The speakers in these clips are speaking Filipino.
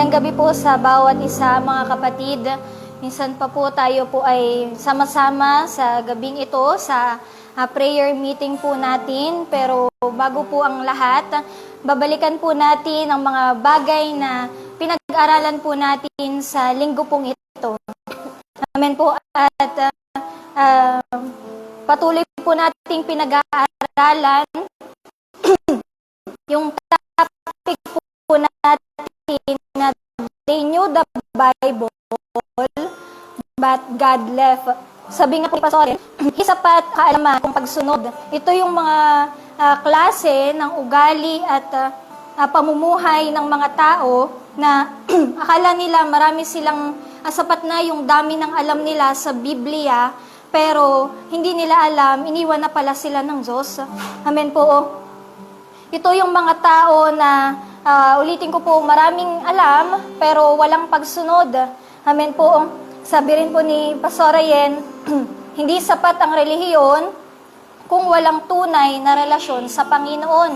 Magandang gabi po sa bawat isa, mga kapatid. Minsan pa po tayo po ay sama-sama sa gabing ito sa prayer meeting po natin. Pero bago po ang lahat, babalikan po natin ang mga bagay na pinag-aralan po natin sa linggo pong ito. Amen po. At patuloy po nating pinag-aaralan yung topic po natin na they knew the Bible, but God left. Sabi nga po ni Pastor, sapat kaalaman kung pagsunod. Ito yung mga klase ng ugali at pamumuhay ng mga tao na akala nila marami silang sapat na yung dami ng alam nila sa Biblia, pero hindi nila alam, iniwan na pala sila ng Diyos. Amen po. Ito yung mga tao na ulitin ko po, maraming alam, pero walang pagsunod. Amen po. Sabi rin po ni Pastor Ryan, hindi sapat ang relihiyon kung walang tunay na relasyon sa Panginoon.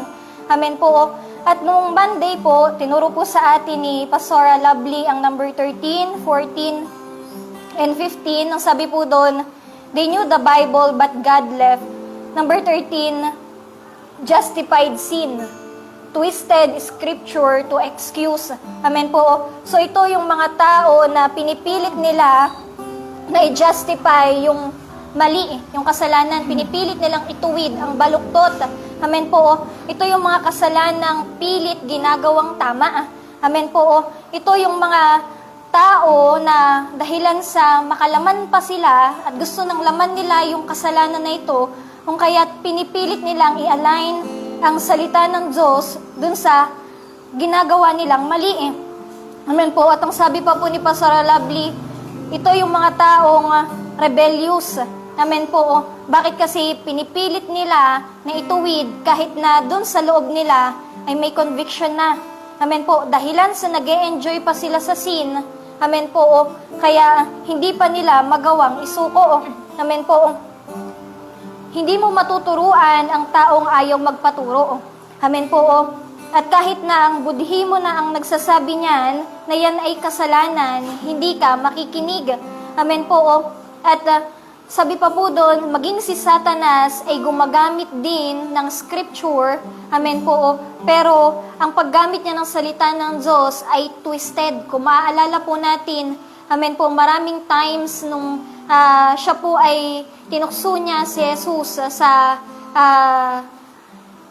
Amen po. At nung Monday po, tinuro po sa atin ni Pastor Lovely ang number 13, 14, and 15. Ang sabi po doon, they knew the Bible but God left. Number 13, justified sin. Twisted scripture to excuse. Amen po. So ito yung mga tao na pinipilit nila na i-justify yung mali, yung kasalanan. Pinipilit nilang ituwid ang baluktot. Amen po. Ito yung mga kasalanang pilit ginagawang tama. Amen po. Ito yung mga tao na dahilan sa makalaman pa sila at gusto ng laman nila yung kasalanan na ito, kung kaya't pinipilit nilang i-align ang salita ng Diyos dun sa ginagawa nilang mali. Amen po. At ang sabi pa po ni Pastor Lovely, ito yung mga taong rebellious. Amen po. Bakit kasi pinipilit nila na ituwid kahit na dun sa loob nila ay may conviction na. Amen po. Dahilan sa nag-e-enjoy pa sila sa sin. Amen po. Kaya hindi pa nila magawang isuko. Amen po. Hindi mo matuturuan ang taong ayaw magpaturo. Amen po. At kahit na ang budhi mo na ang nagsasabi niyan na yan ay kasalanan, hindi ka makikinig. Amen po. At sabi pa po doon, maging si Satanas ay gumagamit din ng scripture. Amen po. Pero ang paggamit niya ng salita ng Diyos ay twisted. Kung maaalala po natin, amen po, maraming times nung siya po ay tinukso niya si Jesus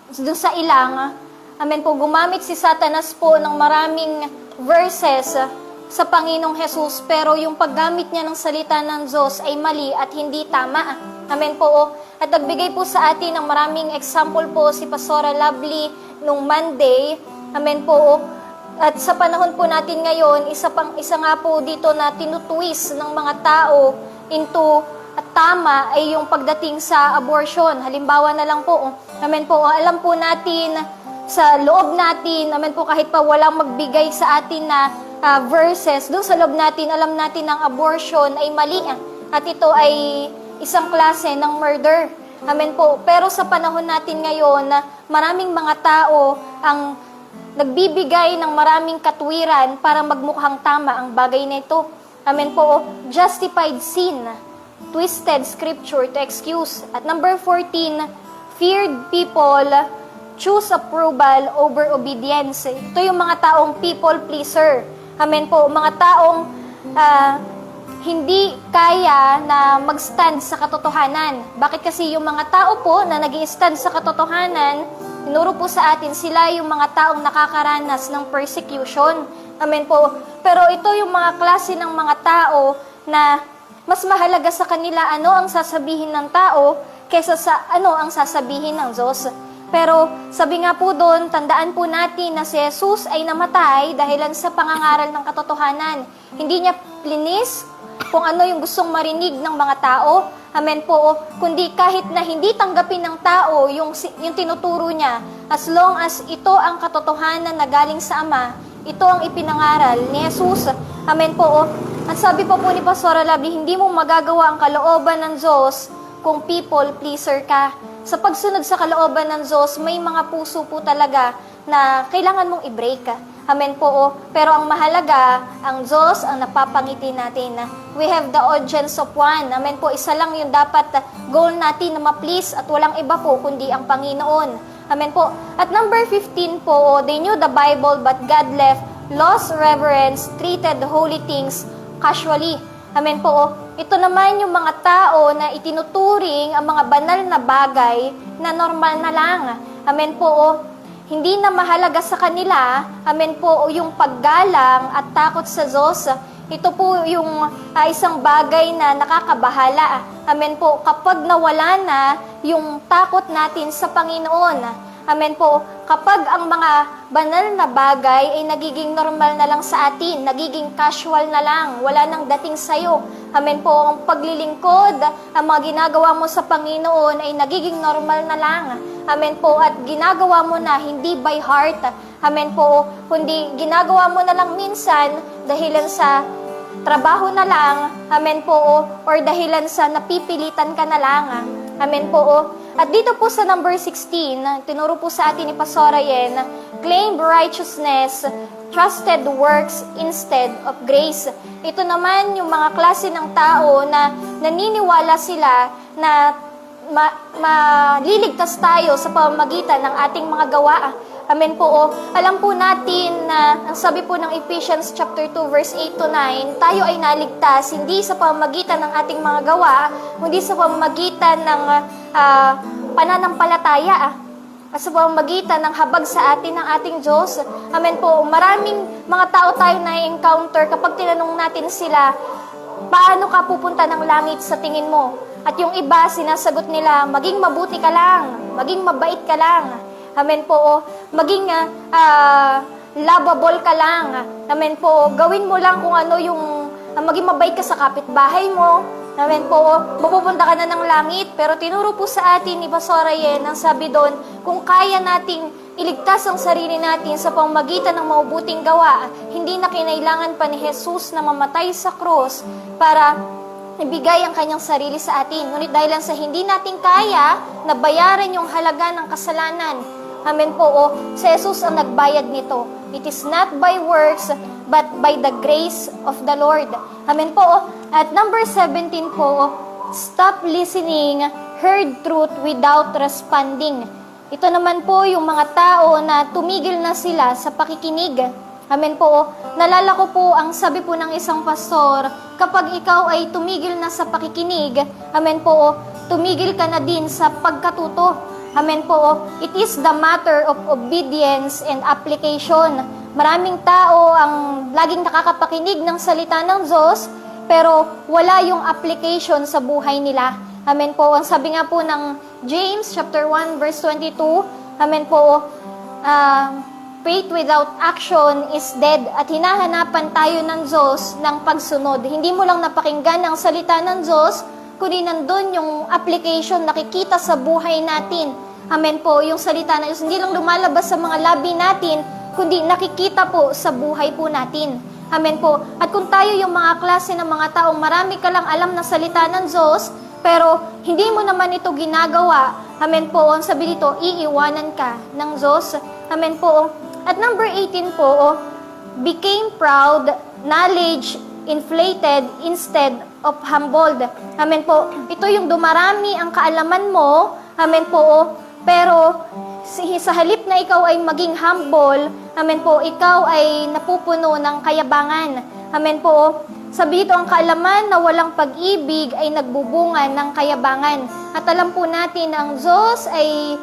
doon sa ilang. Amen po, gumamit si Satanas po ng maraming verses sa Panginoong Jesus, pero yung paggamit niya ng salita ng Diyos ay mali at hindi tama. Amen po. At nagbigay po sa atin ng maraming example po si Pastor Lovely nung Monday. Amen po. At sa panahon po natin ngayon, isa nga po dito na tinutwist ng mga tao into tama ay yung pagdating sa abortion. Halimbawa na lang po, amen po, alam po natin sa loob natin, amen po, kahit pa walang magbigay sa atin na verses, doon sa loob natin, alam natin ang abortion ay mali. At ito ay isang klase ng murder. Amen po. Pero sa panahon natin ngayon, maraming mga tao ang nagbibigay ng maraming katwiran para magmukhang tama ang bagay na ito. Amen po. Justified sin. Twisted scripture to excuse. At number 14, feared people choose approval over obedience. Ito yung mga taong people pleaser. Amen po. Mga taong hindi kaya na mag-stand sa katotohanan. Bakit kasi yung mga tao po na nag-i-stand sa katotohanan, tinuro po sa atin, sila yung mga taong nakakaranas ng persecution. Amen po. Pero ito yung mga klase ng mga tao na mas mahalaga sa kanila ano ang sasabihin ng tao kaysa sa ano ang sasabihin ng Diyos. Pero sabi nga po doon, tandaan po natin na si Jesus ay namatay dahilan sa pangangaral ng katotohanan. Hindi niya plinis kung ano yung gustong marinig ng mga tao. Amen po. Kundi kahit na hindi tanggapin ng tao yung tinuturo niya, as long as ito ang katotohanan na galing sa Ama, ito ang ipinangaral ni Jesus. Amen po. At sabi po ni Pastor Lovely, hindi mo magagawa ang kalooban ng Diyos kung people pleaser ka. Sa pagsunod sa kalooban ng Diyos, may mga puso po talaga na kailangan mong i-break. Amen po. Pero ang mahalaga, ang Diyos ang napapangiti natin. We have the audience of one. Amen po. Isa lang yung dapat goal natin na ma-please at walang iba po kundi ang Panginoon. Amen po. At number 15 po, they knew the Bible but God left, lost reverence, treated holy things casually. Amen po. Ito naman yung mga tao na itinuturing ang mga banal na bagay na normal na lang. Amen po. Hindi na mahalaga sa kanila, amen po, yung paggalang at takot sa Diyos. Ito po yung isang bagay na nakakabahala. Amen po, kapag nawala na yung takot natin sa Panginoon. Amen po, kapag ang mga banal na bagay ay nagiging normal na lang sa atin, nagiging casual na lang, wala nang dating sa'yo. Amen po, ang paglilingkod, ang mga ginagawa mo sa Panginoon ay nagiging normal na lang. Amen po, at ginagawa mo na hindi by heart. Amen po, kundi ginagawa mo na lang minsan dahilan sa trabaho na lang. Amen po, or dahilan sa napipilitan ka na lang. Amen po. At dito po sa number 16, tinuro po sa atin ni Pastor Ryan, claimed righteousness, trusted works instead of grace. Ito naman yung mga klase ng tao na naniniwala sila na maliligtas tayo sa pamamagitan ng ating mga gawa. Amen po. Alam po natin na ang sabi po ng Ephesians chapter 2 verse 8 to 9, tayo ay naligtas hindi sa pamamagitan ng ating mga gawa, kundi sa pamamagitan ng pananampalataya at sa pamamagitan ng habag sa atin ng ating Diyos. Amen po. Maraming mga tao tayo na-encounter kapag tinanong natin sila, paano ka pupunta ng langit sa tingin mo? At yung iba, sinasagot nila, maging mabuti ka lang, maging mabait ka lang. Amen po. Maging lovable ka lang. Amen po. Gawin mo lang kung ano yung maging mabait ka sa kapitbahay mo. Amen po. Mapupunta ka na ng langit. Pero tinuro po sa atin ni Pastor Ryan, ang sabi doon, kung kaya nating iligtas ang sarili natin sa pamamagitan ng mabuting gawa, hindi na kinailangan pa ni Jesus na mamatay sa krus para ibigay ang kanyang sarili sa atin. Ngunit dahil lang sa hindi natin kaya na bayaran yung halaga ng kasalanan, amen po, si Jesus ang nagbayad nito. It is not by works, but by the grace of the Lord. Amen po. At number 17 po, stop listening, heard truth without responding. Ito naman po yung mga tao na tumigil na sila sa pakikinig. Amen po. Nalala ko po ang sabi po ng isang pastor, kapag ikaw ay tumigil na sa pakikinig, amen po, tumigil ka na din sa pagkatuto. Amen po. It is the matter of obedience and application. Maraming tao ang laging nakakapakinig ng salita ng Diyos, pero wala yung application sa buhay nila. Amen po. Ang sabi nga po ng James chapter 1 verse 22, amen po, faith without action is dead. At hinahanapan tayo ng Diyos ng pagsunod. Hindi mo lang napakinggan ang salita ng Diyos, kundi nandun yung application nakikita sa buhay natin. Amen po. Yung salita ng Diyos hindi lang lumalabas sa mga labi natin, kundi nakikita po sa buhay po natin. Amen po. At kung tayo yung mga klase ng mga taong marami ka lang alam na salita ng Diyos, pero hindi mo naman ito ginagawa, amen po, ang sabi dito, iiwanan ka ng Diyos. Amen po. At number 18 po, became proud, knowledge inflated instead of humbled. Amen po. Ito yung dumarami ang kaalaman mo, amen po, pero sa halip na ikaw ay maging humble, amen po, ikaw ay napupuno ng kayabangan. Amen po. Sabi dito, ang kaalaman na walang pag-ibig ay nagbubunga ng kayabangan. At alam po natin, ang Diyos ay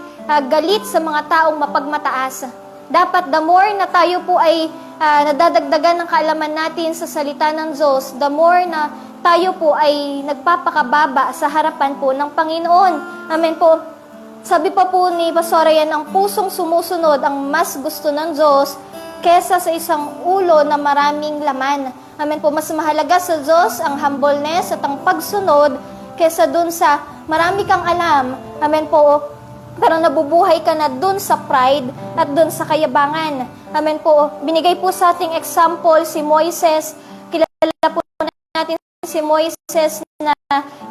galit sa mga taong mapagmataas. Dapat the more na tayo po ay nadadagdagan ng kaalaman natin sa salita ng Diyos, the more na tayo po ay nagpapakababa sa harapan po ng Panginoon. Amen po. Sabi pa po ni Pastor Ryan, ang pusong sumusunod ang mas gusto ng Diyos kesa sa isang ulo na maraming laman. Amen po, mas mahalaga sa Diyos ang humbleness at ang pagsunod kesa dun sa marami kang alam. Amen po, pero nabubuhay ka na dun sa pride at dun sa kayabangan. Amen po, binigay po sa ating example si Moises. Kilala po natin si Moises na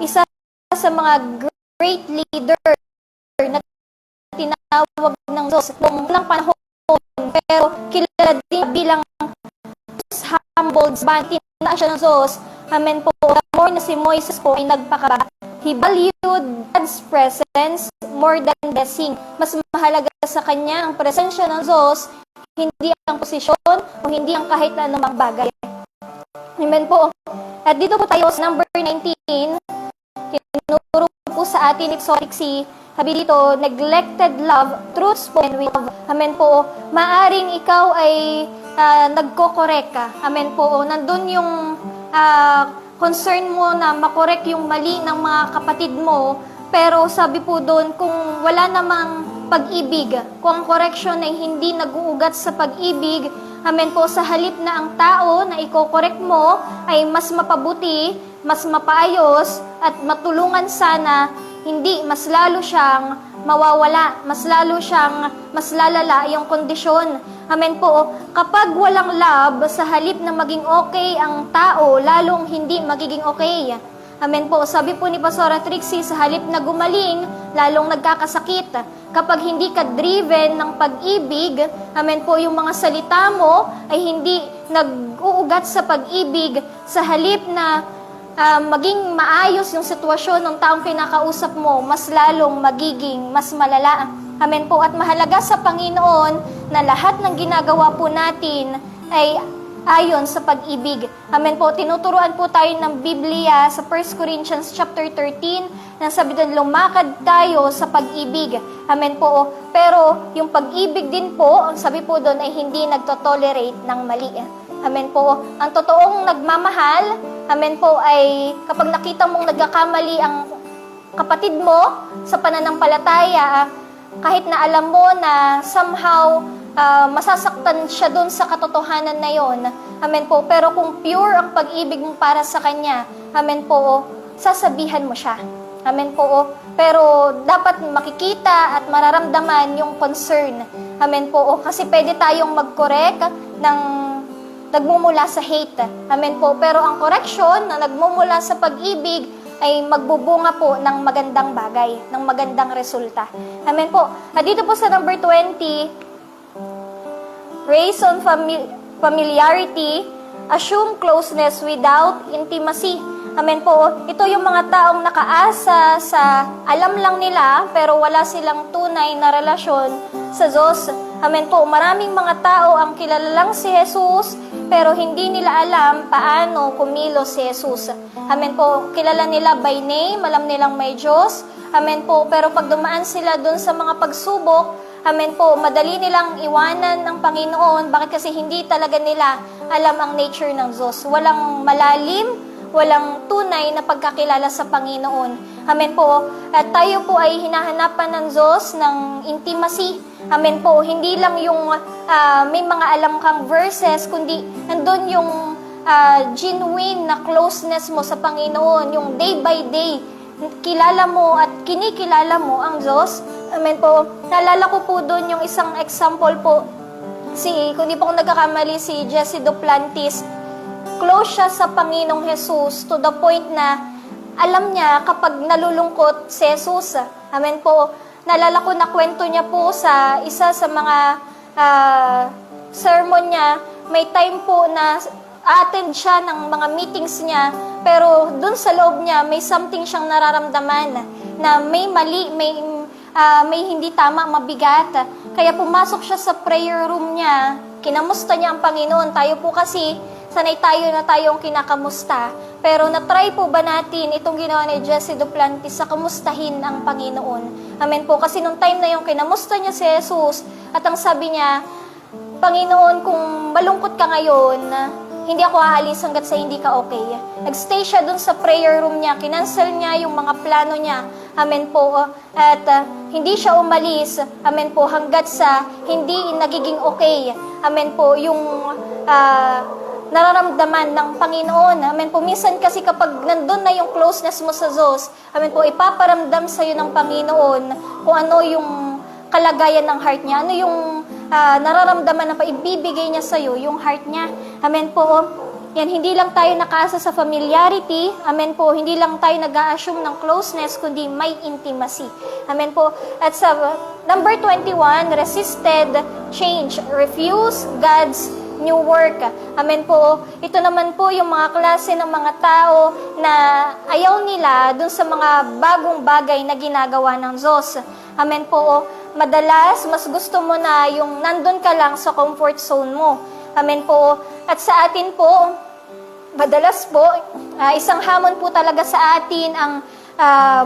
isa sa mga great leader na tinawag ng Diyos noong unang panahon. Kaya din bilang humbled, na siya ng Diyos. Amen po. The more na si Moises po ay nagpakaba, he valued God's presence more than blessing. Mas mahalaga sa kanya ang presensya ng Diyos, hindi ang posisyon o hindi ang kahit na anumang bagay. Amen po. At dito po tayo sa number 19, tinuro po sa atin exotic C. Sabi dito, neglected love, truth spoken with love. Amen po. Maaring ikaw ay nagko-correct ka. Amen po. Nandun yung concern mo na makorek yung mali ng mga kapatid mo. Pero sabi po doon, kung wala namang pag-ibig, kung ang correction ay hindi nag-uugat sa pag-ibig, amen po, sa halip na ang tao na iko-correct mo ay mas mapabuti, mas mapaayos, at matulungan sana, hindi, mas lalo siyang mawawala, mas lalala yung kondisyon. Amen po. Kapag walang love, sa halip na maging okay ang tao, lalong hindi magiging okay. Amen po. Sabi po ni Pastora Trixie, sa halip na gumaling, lalong nagkakasakit. Kapag hindi ka driven ng pag-ibig, amen po, yung mga salita mo ay hindi nag-uugat sa pag-ibig, sa halip na maging maayos yung sitwasyon ng taong kinakausap mo, mas lalong magiging mas malala. Amen po. At mahalaga sa Panginoon na lahat ng ginagawa po natin ay ayon sa pag-ibig. Amen po. Tinuturuan po tayo ng Biblia sa 1 Corinthians chapter 13 na sabi doon, lumakad tayo sa pag-ibig. Amen po. Pero yung pag-ibig din po, ang sabi po doon ay hindi nagtotolerate ng mali. Amen po. Ang totoong nagmamahal, amen po, ay kapag nakita mong nagkakamali ang kapatid mo sa pananampalataya, kahit na alam mo na somehow masasaktan siya doon sa katotohanan na yon. Amen po. Pero kung pure ang pag-ibig mo para sa kanya, amen po, sasabihan mo siya. Amen po. Pero dapat makikita at mararamdaman yung concern. Amen po. Kasi pwede tayong mag-correct ng nagmumula sa hate. Amen po. Pero ang correction na nagmumula sa pag-ibig ay magbubunga po ng magandang bagay, ng magandang resulta. Amen po. At dito po sa number 20, raise on familiarity, assume closeness without intimacy. Amen po. Ito yung mga taong nakaasa sa alam lang nila pero wala silang tunay na relasyon sa Diyos. Amen po. Maraming mga tao ang kilala lang si Jesus pero hindi nila alam paano kumilos si Jesus. Amen po. Kilala nila by name, alam nilang may Diyos. Amen po. Pero pag dumaan sila dun sa mga pagsubok, amen po, madali nilang iwanan ng Panginoon. Bakit? Kasi hindi talaga nila alam ang nature ng Diyos. Walang malalim, walang tunay na pagkakilala sa Panginoon. Amen po. At tayo po ay hinahanapan ng Diyos ng intimacy. Amen po. Hindi lang yung may mga alam kang verses, kundi nandun yung genuine na closeness mo sa Panginoon, yung day by day, kilala mo at kinikilala mo ang Diyos. Amen po. Naalala ko po doon yung isang example po, kung di po ako nagkakamali, si Jessie Duplantis. Close siya sa Panginoong Jesus to the point na alam niya kapag nalulungkot si Jesus. Amen po. Naalala ko na kwento niya po sa isa sa mga sermon niya, may time po na attend siya ng mga meetings niya, pero dun sa loob niya, may something siyang nararamdaman na may mali, may hindi tama, mabigat. Kaya pumasok siya sa prayer room niya, kinamusta niya ang Panginoon. Tayo po kasi, sanay tayo na tayong kinakamusta. Pero na-try po ba natin itong ginawa ni Jessie Duplantis sa kamustahin ang Panginoon? Amen po. Kasi nung time na yung kinamusta niya si Jesus, at ang sabi niya, Panginoon, kung malungkot ka ngayon, hindi ako aalis hanggat sa hindi ka okay. Nagstay siya dun sa prayer room niya, kinancel niya yung mga plano niya. Amen po. At hindi siya umalis, amen po, hanggat sa hindi nagiging okay. Amen po, yung nararamdaman ng Panginoon. Amen po. Minsan kasi kapag nandun na yung closeness mo sa Diyos, amen po, ipaparamdam sa'yo ng Panginoon kung ano yung kalagayan ng heart niya, ano yung nararamdaman na paibibigay niya sa'yo, yung heart niya. Amen po. yan, hindi lang tayo nakaasa sa familiarity, amen po, hindi lang tayo nag-a-assume ng closeness, kundi may intimacy. Amen po. At sa number 21, resisted change, refuse God's new work. Amen po. Ito naman po yung mga klase ng mga tao na ayaw nila dun sa mga bagong bagay na ginagawa ng Diyos. Amen po. Madalas, mas gusto mo na yung nandun ka lang sa comfort zone mo. Amen po. At sa atin po, madalas po, isang hamon po talaga sa atin ang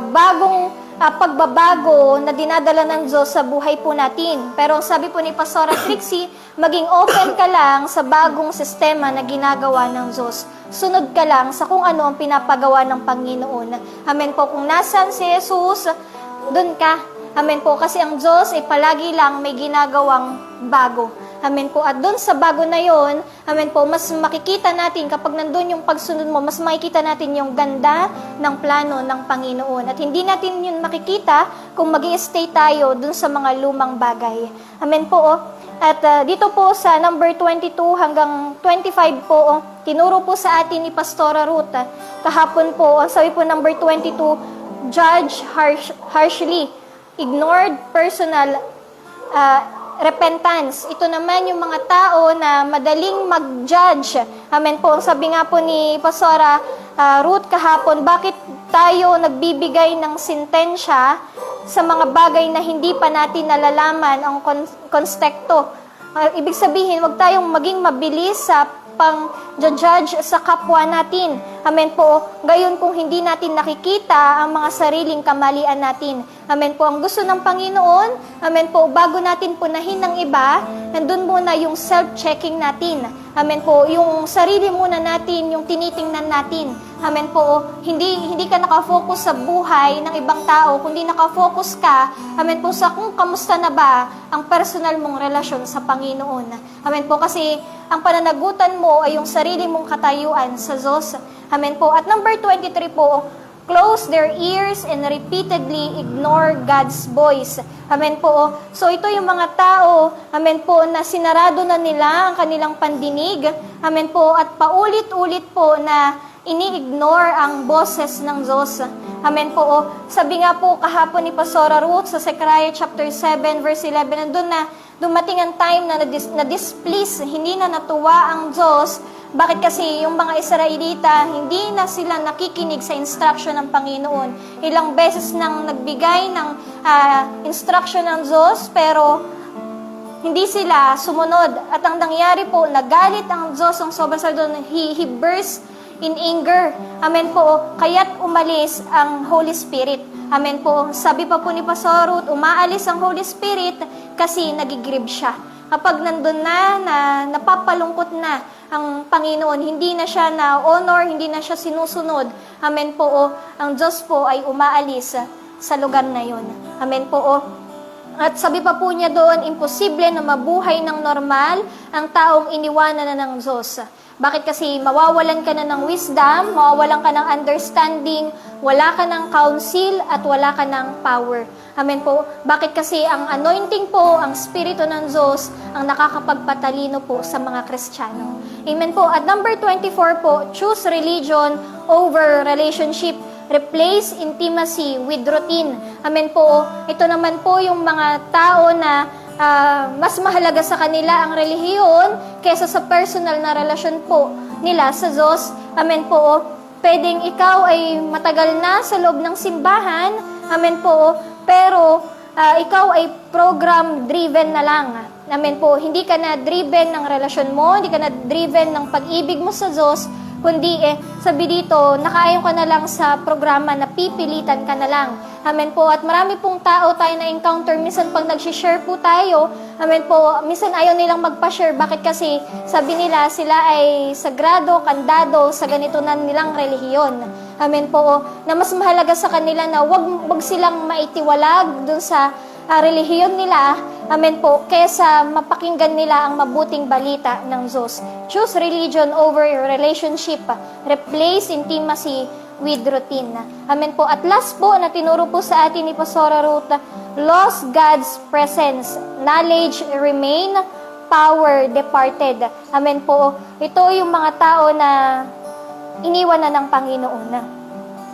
bagong pagbabago na dinadala ng Diyos sa buhay po natin. Pero sabi po ni Pastora Trixie, maging open ka lang sa bagong sistema na ginagawa ng Diyos. Sunod ka lang sa kung ano ang pinapagawa ng Panginoon. Amen po. Kung nasan si Jesus, doon ka. Amen po. Kasi ang Diyos ay palagi lang may ginagawang bago. Amen po. At doon sa bago na yon, amen po, mas makikita natin kapag nandun yung pagsunod mo, mas makikita natin yung ganda ng plano ng Panginoon. At hindi natin yun makikita kung mag-i-stay tayo doon sa mga lumang bagay. Amen po. At dito po sa number 22 hanggang 25 po, tinuro po sa atin ni Pastora Ruth. Kahapon po, sabi po number 22, judge harshly, ignored personal repentance. Ito naman yung mga tao na madaling mag-judge. Amen po. Sabi nga po ni Pastora Ruth kahapon, bakit tayo nagbibigay ng sentensya sa mga bagay na hindi pa natin nalalaman ang konteksto? Ibig sabihin, huwag tayong maging mabilis sa pang-judge sa kapwa natin. Amen po. Gayon kung hindi natin nakikita ang mga sariling kamalian natin. Amen po. Ang gusto ng Panginoon, amen po, bago natin punahin ng iba, nandun muna yung self-checking natin. Amen po. Yung sarili muna natin, yung tinitingnan natin. Amen po. Hindi ka nakafocus sa buhay ng ibang tao, kundi nakafocus ka, amen po, sa kung kamusta na ba ang personal mong relasyon sa Panginoon. Amen po. Kasi ang pananagutan mo ay yung sarili mong katayuan sa Diyos. Amen po. At number 23 po, close their ears and repeatedly ignore God's voice. Amen po. So ito yung mga tao, amen po, na sinarado na nila ang kanilang pandinig. Amen po. At paulit-ulit po na ini-ignore ang boses ng Diyos. Amen po. Sabi nga po kahapon ni Pastora Ruth sa Zechariah chapter 7 verse 11, nandun na dumating ang time na displease, hindi na natuwa ang Diyos. Bakit? Kasi yung mga Israelita, hindi na sila nakikinig sa instruction ng Panginoon. Ilang beses nang nagbigay ng instruction ng Diyos, pero hindi sila sumunod. At ang nangyari po, nagalit ang Diyos, ang sobrang doon, He burst in anger. Amen po. Kaya't umalis ang Holy Spirit. Amen po. Sabi pa po ni Pastor Ruth, umaalis ang Holy Spirit kasi nagigrieve siya. Kapag nandun na napapalungkot na ang Panginoon, hindi na siya na honor, hindi na siya sinusunod. Amen po. Ang Diyos po ay umaalis sa lugar na yon. Amen po. At sabi pa po niya doon, imposible na mabuhay ng normal ang taong iniwanan na ng Diyos. Bakit? Kasi mawawalan ka na ng wisdom, mawawalan ka ng understanding, wala ka ng counsel, at wala ka ng power. Amen po. Bakit? Kasi ang anointing po, ang Espiritu ng Diyos, ang nakakapagpatalino po sa mga Kristiyano. Amen po. At number 24 po, choose religion over relationship. Replace intimacy with routine. Amen po. Ito naman po yung mga tao na mas mahalaga sa kanila ang relihiyon kaysa sa personal na relasyon po nila sa Diyos. Amen po. Pwedeng ikaw ay matagal na sa loob ng simbahan. Amen po. Pero ikaw ay program-driven na lang. Amen po. Hindi ka na driven ng relasyon mo, hindi ka na driven ng pag-ibig mo sa Diyos, kundi sabi dito, nakaayon ka na lang sa programa na pipilitan ka na lang. Amen po. At marami pong tao tayo na encounter, minsan pag nag-share po tayo, amen po, minsan ayaw nilang magpa-share. Bakit? Kasi sabi nila, sila ay sagrado, kandado sa ganito na nilang relihiyon. Amen po. Na mas mahalaga sa kanila na wag silang maitiwalag dun sa relihiyon nila, amen po, kesa mapakinggan nila ang mabuting balita ng Diyos. Choose religion over your relationship. Replace intimacy with routine. Amen po. At last po, na tinuro po sa atin ni Pastora Ruth, lost God's presence. Knowledge remain, power departed. Amen po. Ito yung mga tao na iniwan na ng Panginoon na.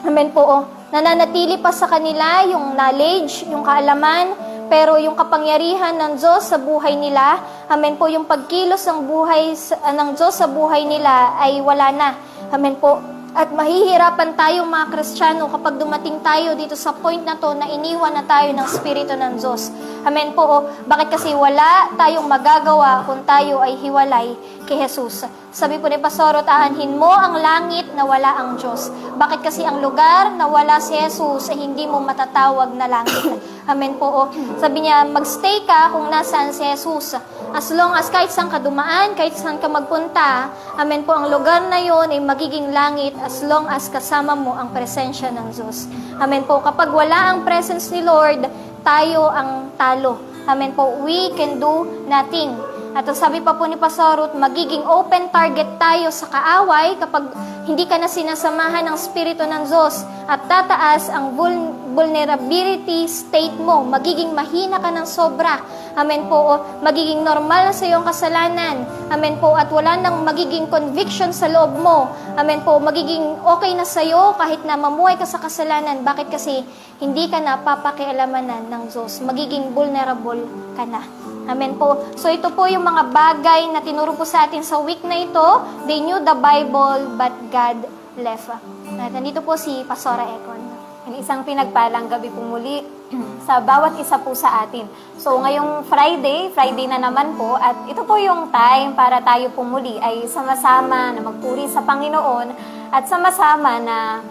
Amen po. Nananatili pa sa kanila yung knowledge, yung kaalaman, pero yung kapangyarihan ng Diyos sa buhay nila, amen po, yung pagkilos ng buhay ng Diyos sa buhay nila ay wala na. Amen po. At mahihirapan tayo mga Kristiyano kapag dumating tayo dito sa point na to na iniwan na tayo ng Espiritu ng Diyos. Amen po. Bakit kasi wala tayong magagawa kung tayo ay hiwalay kay Jesus. Sabi po ni Pastor, aanhin mo ang langit na wala ang Diyos. Bakit kasi ang lugar na wala si Jesus ay hindi mo matatawag na langit. Amen po. Sabi niya, magstay ka kung nasaan si Jesus. As long as kahit saan ka dumaan, kahit saan ka magpunta, amen po, ang lugar na yon ay magiging langit as long as kasama mo ang presensya ng Diyos. Amen po. Kapag wala ang presence ni Lord, tayo ang talo. Amen po. We can do nothing. At sabi pa po ni Pastor Ruth, magiging open target tayo sa kaaway kapag hindi ka na sinasamahan ng Espiritu ng Diyos at tataas ang vulnerability state mo. Magiging mahina ka ng sobra. Amen po. Magiging normal na sa iyong kasalanan. Amen po. At wala nang magiging conviction sa loob mo. Amen po. Magiging okay na sa iyo kahit na mamuhay ka sa kasalanan. Bakit? Kasi hindi ka na papakialamanan ng Diyos. Magiging vulnerable ka na. Amen po. So ito po yung mga bagay na tinuro po sa atin sa week na ito. They knew the Bible, but God left. At nandito po si Pastora Econ. Ang isang pinagpalang gabi po muli sa bawat isa po sa atin. So ngayong Friday na naman po, at ito po yung time para tayo po muli ay sama-sama na magpuri sa Panginoon at sama-sama na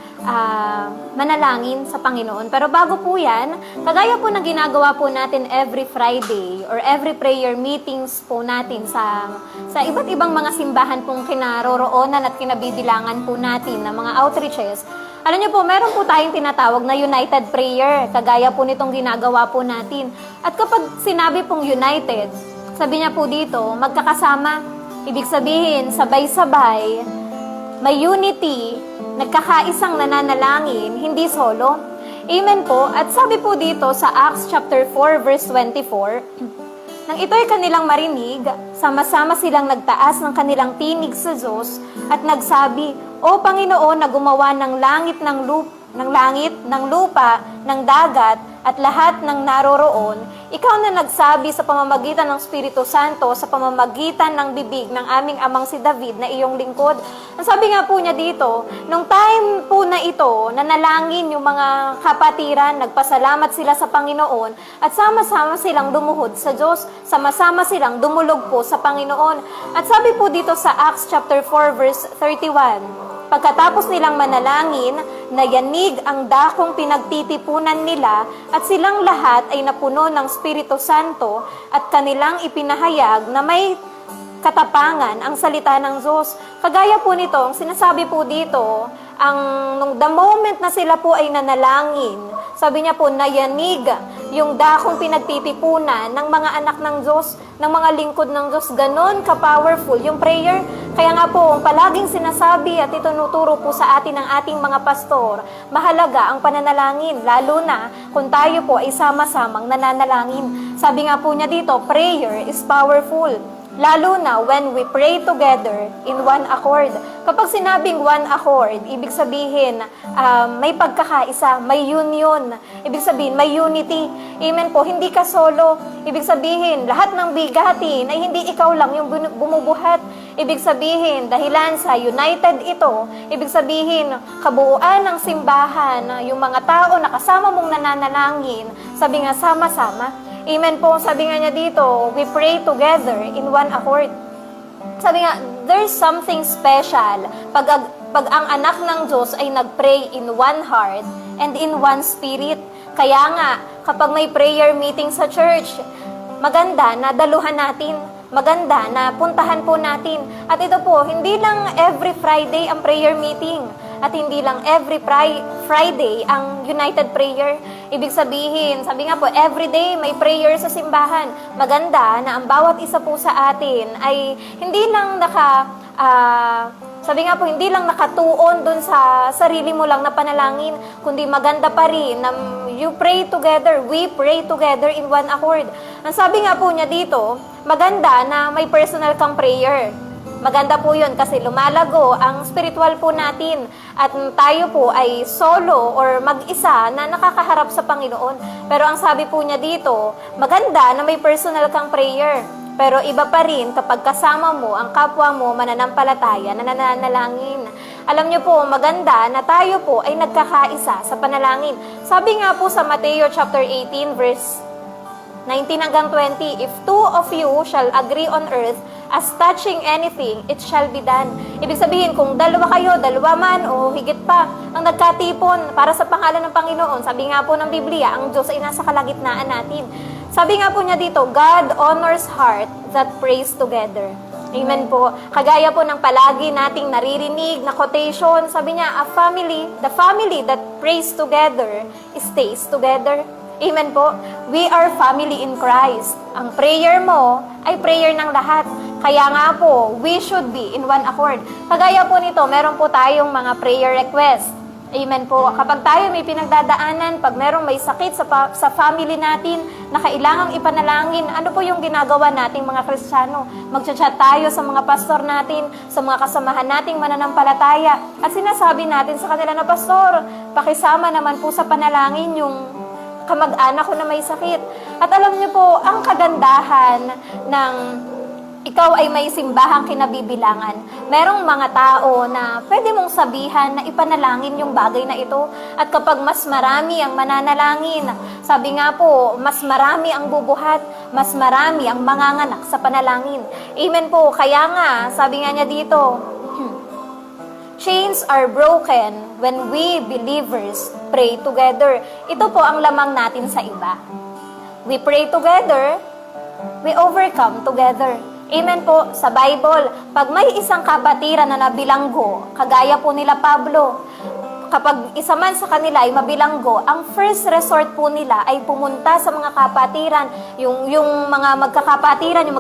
manalangin sa Panginoon. Pero bago po yan, kagaya po ng ginagawa po natin every Friday or every prayer meetings po natin sa iba't ibang mga simbahan pong kinaroroonan at kinabibilangan po natin ng mga outreaches. Alam niyo po, meron po tayong tinatawag na united prayer, kagaya po nitong ginagawa po natin. At kapag sinabi pong united, sabi niya po dito, magkakasama, ibig sabihin, sabay-sabay, may unity, nagkakaisang nananalangin, hindi solo. Amen po. At sabi po dito sa Acts chapter 4 verse 24, nang ito'y kanilang marinig, sama-sama silang nagtaas ng kanilang tinig sa Diyos at nagsabi, O Panginoon na gumawa ng langit, ng lupa, ng dagat, at lahat ng naroroon, ikaw na nagsabi sa pamamagitan ng Espiritu Santo, sa pamamagitan ng bibig ng aming amang si David na iyong lingkod. Ang sabi nga po niya dito, nung time po na ito, nanalangin yung mga kapatiran, nagpasalamat sila sa Panginoon, at sama-sama silang lumuhod sa Diyos, sama-sama silang dumulog po sa Panginoon. At sabi po dito sa Acts chapter 4 verse 31, pagkatapos nilang manalangin, nayanig ang dakong pinagtitipunan nila at silang lahat ay napuno ng Espiritu Santo at kanilang ipinahayag na may katapangan ang salita ng Diyos. Kagaya po nito, ang sinasabi po dito, the moment na sila po ay nanalangin, sabi niya po, nayanig yung dakong pinagtitipunan ng mga anak ng Diyos, ng mga lingkod ng Diyos. Ganon ka-powerful yung prayer. Kaya nga po, ang palaging sinasabi at itunuturo po sa atin ng ating mga pastor, mahalaga ang pananalangin, lalo na kung tayo po ay sama-samang nananalangin. Sabi nga po niya dito, prayer is powerful. Lalo na when we pray together in one accord. Kapag sinabing one accord, ibig sabihin may pagkakaisa, may union. Ibig sabihin may unity. Amen po, hindi ka solo. Ibig sabihin, lahat ng bigatin ay hindi ikaw lang yung bumubuhat. Ibig sabihin, dahilan sa united ito, ibig sabihin, kabuuan ng simbahan, yung mga tao na kasama mong nananalangin, sabi nga sama-sama. Amen po, sabi nga niya dito, we pray together in one accord. Sabi nga, there's something special pag ang anak ng Diyos ay nag-pray in one heart and in one spirit. Kaya nga, kapag may prayer meeting sa church, maganda na daluhan natin, maganda na puntahan po natin. At ito po, hindi lang every Friday ang prayer meeting. At hindi lang every Friday ang united prayer. Ibig sabihin, sabi nga po, every day may prayer sa simbahan. Maganda na ang bawat isa po sa atin ay hindi lang Sabi nga po, hindi lang nakatuon dun sa sarili mo lang na panalangin, kundi maganda pa rin na you pray together, we pray together in one accord. Ang sabi nga po niya dito, maganda na may personal kang prayer. Maganda po yun kasi lumalago ang spiritual po natin at tayo po ay solo or mag-isa na nakakaharap sa Panginoon. Pero ang sabi po niya dito, maganda na may personal kang prayer. Pero iba pa rin kapag kasama mo ang kapwa mo mananampalataya na nananalangin. Alam niyo po, maganda na tayo po ay nagkakaisa sa panalangin. Sabi nga po sa Mateo chapter 18 verse 19 hanggang 20, if two of you shall agree on earth as touching anything, it shall be done. Ibig sabihin, kung dalawa kayo, dalawa man o higit pa, ang nagkatipon para sa pangalan ng Panginoon, sabi nga po ng Biblia, ang Diyos ay nasa kalagitnaan natin. Sabi nga po niya dito, God honors heart that prays together. Amen po. Kagaya po ng palagi nating naririnig na quotation, sabi niya, the family that prays together stays together. Amen po. We are family in Christ. Ang prayer mo ay prayer ng lahat. Kaya nga po, we should be in one accord. Kagaya po nito, meron po tayong mga prayer request. Amen po. Kapag tayo may pinagdadaanan, pag merong may sakit sa family natin na kailangang ipanalangin, ano po yung ginagawa nating mga Kristiyano? Magchat-chat tayo sa mga pastor natin, sa mga kasamahan nating mananampalataya. At sinasabi natin sa kanila na, Pastor, pakisama naman po sa panalangin yung kamag-anak ko na may sakit. At alam niyo po, ang kagandahan ng ikaw ay may simbahang kinabibilangan. Merong mga tao na pwede mong sabihan na ipanalangin yung bagay na ito. At kapag mas marami ang mananalangin, sabi nga po, mas marami ang bubuhat, mas marami ang manganganak sa panalangin. Amen po. Kaya nga, sabi nga niya dito, chains are broken when we believers pray together. Ito po ang lamang natin sa iba. We pray together, we overcome together. Amen po, sa Bible, pag may isang kapatiran na nabilanggo, kagaya po nila Pablo, kapag isa man sa kanila ay mabilanggo, ang first resort po nila ay pumunta sa mga kapatiran, yung mga magkakapatiran, yung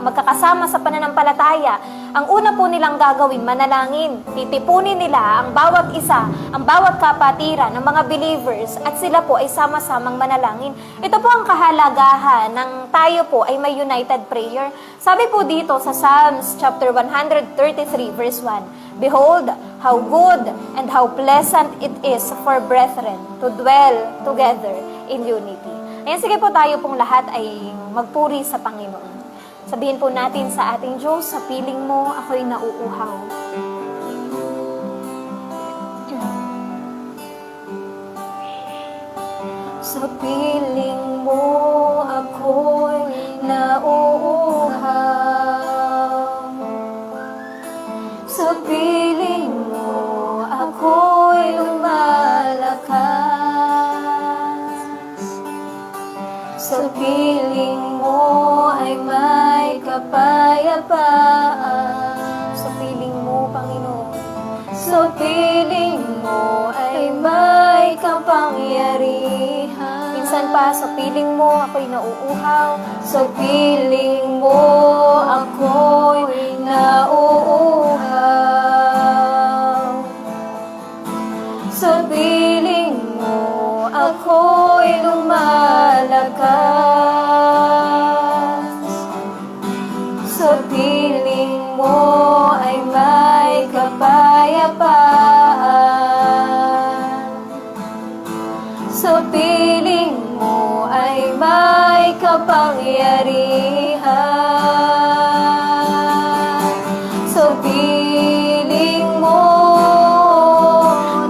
magkakasama sa pananampalataya. Ang una po nilang gagawin, manalangin. Titipunin nila ang bawat isa, ang bawat kapatiran, ng mga believers, at sila po ay sama-samang manalangin. Ito po ang kahalagahan ng tayo po ay may united prayer. Sabi po dito sa Psalms chapter 133 verse 1, Behold, how good and how pleasant it is for brethren to dwell together in unity. Ayan, sige po tayo pong lahat ay magpuri sa Panginoon. Sabihin po natin sa ating Diyos, sa piling mo, ako'y nauuhaw. Sa piling mo, ako'y nauuhaw. Sa piling mo, ako'y lumalakas. Sa piling mo ay may kapayapaan. Sa piling mo, Panginoon. Sa piling mo ay may kapangyarihan. Minsan pa, sa piling mo, ako'y nauuhaw. Sa piling mo, ako'y nauuhaw. Sa piling mo, ako'y lumalakas. Sa piling mo ay may kapayapaan. Sa piling mo ay may kapangyarihan. Sa piling mo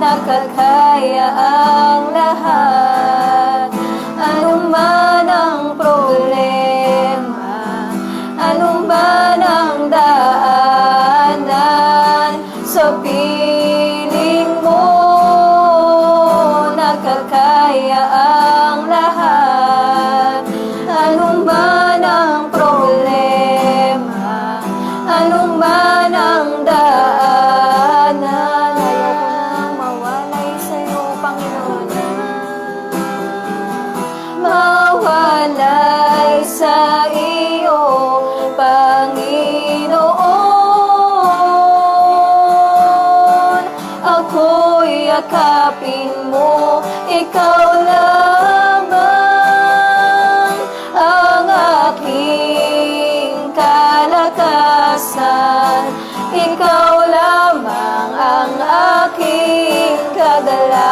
nakakaya ang lahat. Anuman ang problema, anuman ang daanan, sa piling mo nakakaya ang lahat. Anuman ang problema, anuman ang daanan, ayaw ko nang mawalay sa'yo, Panginoon. yakapin mo, ikaw lamang ang aking kalakasan. Ikaw lamang ang aking kagalakan.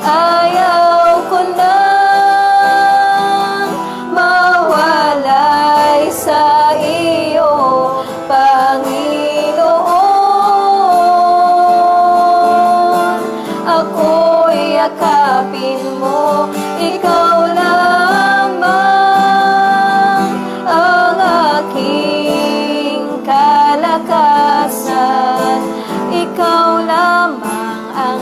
Ayaw ko nang mawalay sa iyo, Panginoon. Ako'y yakapin mo, ikaw lamang ang aking kalakasan. Ikaw lamang ang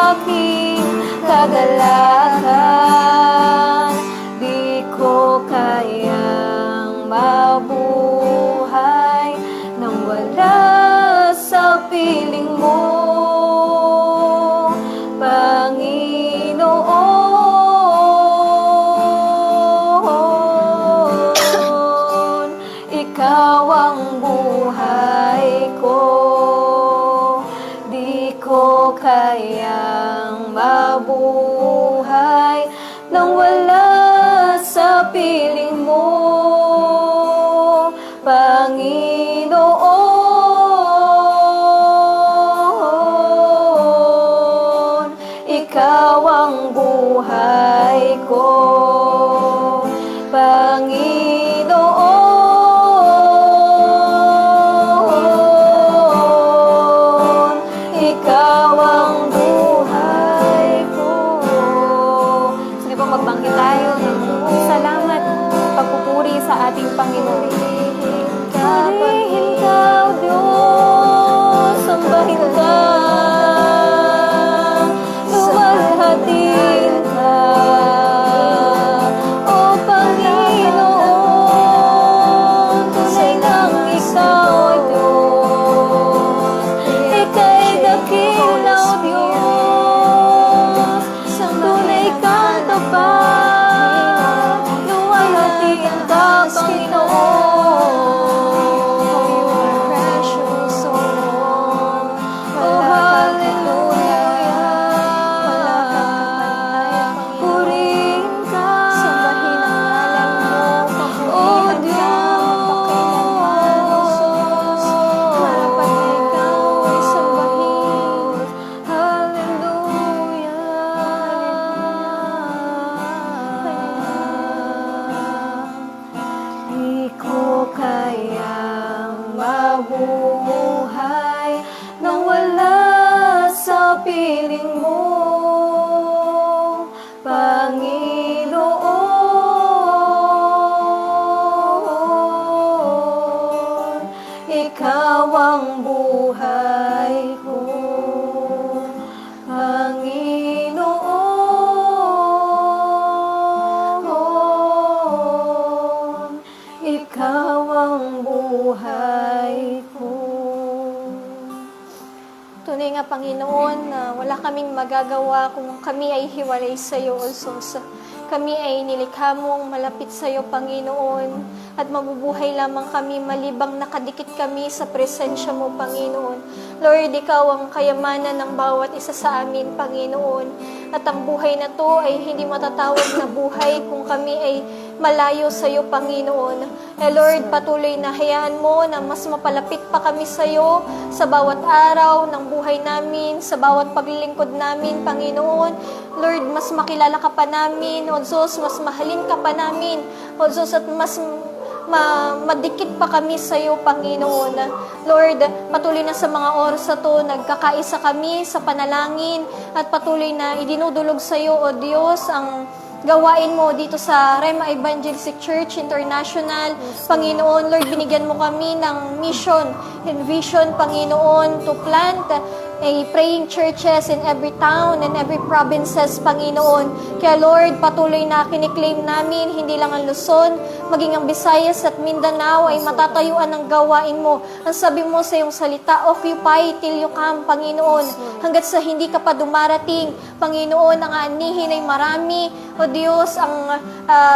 aking kagalakan. Di ko kayang mabuhay nang wala sa piling mo, Panginoon. Ikaw ang buhay ko, di ko kayang mabuhay nang wala sa piling mo, Panginoon. Ikaw ang buhay ko, Panginoon. Ikaw ang buhay ko. Sige po, magbangkit tayo ng salamat, pagpupuri sa ating Panginoon. Purihin ka, O Diyos, sambahin ka, luwalhatiin ka, O Panginoon. Tunay ngang ikaw, O Diyos, ika'y dakila, O Diyos, tunay kang tapat, luwalhatiin ka, Panginoon. Oh, hallelujah. Purihin ka, oh Diyos. Marapat na ikaw ay sambahin. Hallelujah. Di ko kayang mabuhay nang wala sa piling mo, Panginoon. Ikaw ang buhay ko, Panginoon. Ikaw ang buhay ko. Tunay nga, Panginoon, na wala kaming magagawa kung kami ay hiwalay sa iyo, O Diyos. Kami ay nilikha mong malapit sa iyo, Panginoon, at mabubuhay lamang kami malibang nakadikit kami sa presensya mo, Panginoon. Lord, ikaw ang kayamanan ng bawat isa sa amin, Panginoon. At ang buhay na to ay hindi matatawag na buhay kung kami ay malayo sa iyo, Panginoon. Lord, patuloy na hayaan mo na mas mapalapit pa kami sa iyo sa bawat araw ng buhay namin, sa bawat paglilingkod namin, Panginoon. Lord, mas makilala ka pa namin, O Diyos, mas mahalin ka pa namin, O Diyos, at mas madikit pa kami sa iyo, Panginoon. Lord, patuloy na sa mga oras na to, nagkakaisa kami sa panalangin at patuloy na idinudulog sa iyo, O Diyos, ang gawain mo dito sa Rema Evangelistic Church International. Panginoon, Lord, binigyan mo kami ng mission and vision, Panginoon, to plant praying churches in every town and every provinces, Panginoon. Kaya Lord, patuloy na kiniklaim namin, hindi lang ang Luzon, maging ang Visayas at Mindanao ay matatayuan ng gawain mo. Ang sabi mo sa iyong salita, occupy till you come, Panginoon. Hanggat sa hindi ka pa dumarating, Panginoon, ang anihin ay marami. O Diyos, ang